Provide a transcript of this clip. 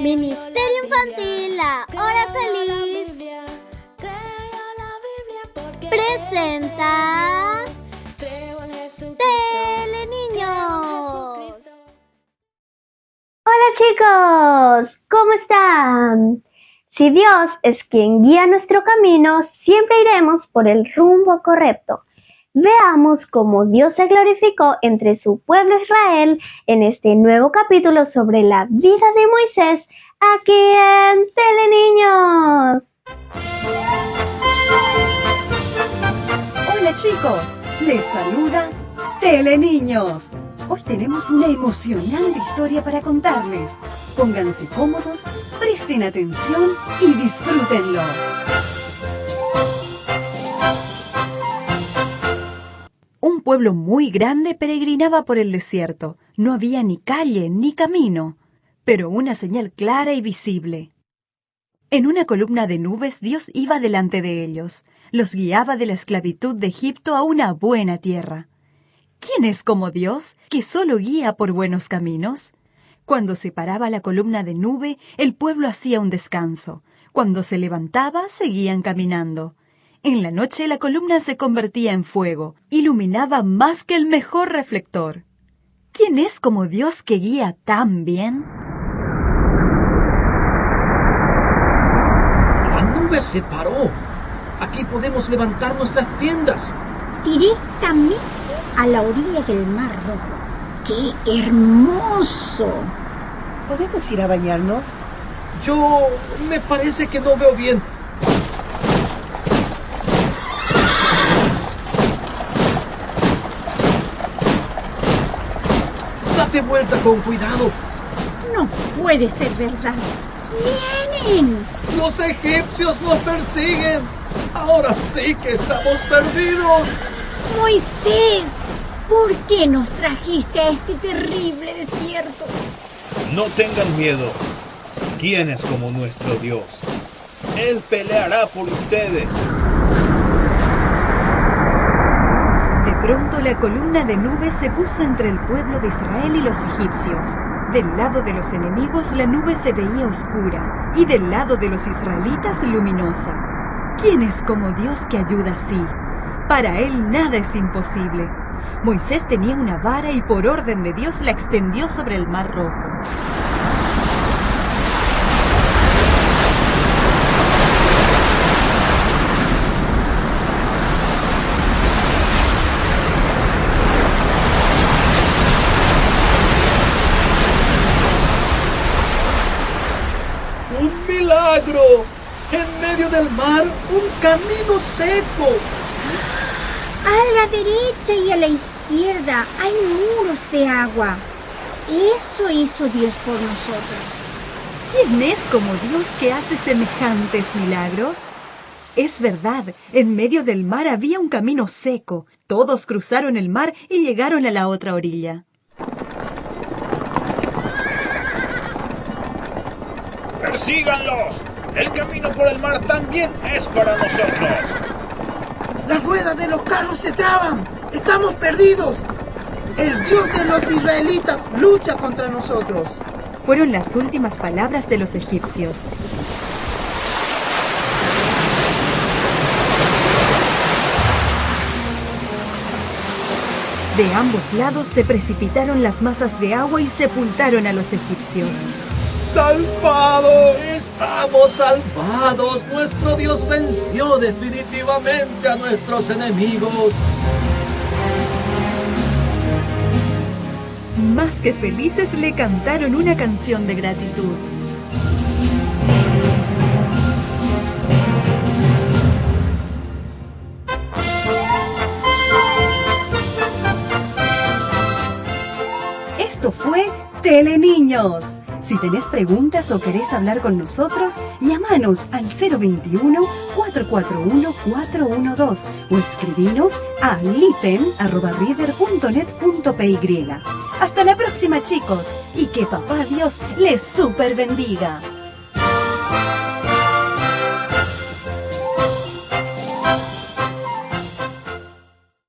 Ministerio Infantil La Hora Feliz presenta Teleniños. Hola chicos, ¿cómo están? Si Dios es quien guía nuestro camino, siempre iremos por el rumbo correcto. Veamos cómo Dios se glorificó entre su pueblo Israel en este nuevo capítulo sobre la vida de Moisés aquí en Teleniños. Hola chicos, les saluda Teleniños. Hoy tenemos una emocionante historia para contarles. Pónganse cómodos, presten atención y disfrútenlo. Un pueblo muy grande peregrinaba por el desierto. No había ni calle ni camino, pero una señal clara y visible. En una columna de nubes Dios iba delante de ellos. Los guiaba de la esclavitud de Egipto a una buena tierra. ¿Quién es como Dios, que solo guía por buenos caminos? Cuando se paraba la columna de nube, el pueblo hacía un descanso. Cuando se levantaba, seguían caminando. En la noche la columna se convertía en fuego, iluminaba más que el mejor reflector. ¿Quién es como Dios que guía tan bien? La nube se paró. Aquí podemos levantar nuestras tiendas. Directamente a la orilla del Mar Rojo. ¡Qué hermoso! ¿Podemos ir a bañarnos? Me parece que no veo bien. Date vuelta con cuidado. No puede ser verdad. ¡Vienen! Los egipcios nos persiguen. Ahora sí que estamos perdidos. Moisés, ¿por qué nos trajiste a este terrible desierto? No tengan miedo. ¿Quién es como nuestro Dios? Él peleará por ustedes. De pronto la columna de nube se puso entre el pueblo de Israel y los egipcios. Del lado de los enemigos la nube se veía oscura y del lado de los israelitas luminosa. ¿Quién es como Dios que ayuda así? Para él nada es imposible. Moisés tenía una vara y por orden de Dios la extendió sobre el Mar Rojo. ¡Un milagro! En medio del mar, un camino seco. A la derecha y a la izquierda hay muros de agua. Eso hizo Dios por nosotros. ¿Quién es como Dios que hace semejantes milagros? Es verdad, en medio del mar había un camino seco. Todos cruzaron el mar y llegaron a la otra orilla. ¡Persíganlos! El camino por el mar también es para nosotros. Las ruedas de los carros se traban. Estamos perdidos. El Dios de los israelitas lucha contra nosotros. Fueron las últimas palabras de los egipcios. De ambos lados se precipitaron las masas de agua y sepultaron a los egipcios. ¡Salvado! ¡Estamos salvados! Nuestro Dios venció definitivamente a nuestros enemigos. Más que felices le cantaron una canción de gratitud. Esto fue Teleniños. Si tenés preguntas o querés hablar con nosotros, llámanos al 021-441-412 o escribinos a lipen@reader.net.py. Hasta la próxima, chicos, y que Papá Dios les super bendiga.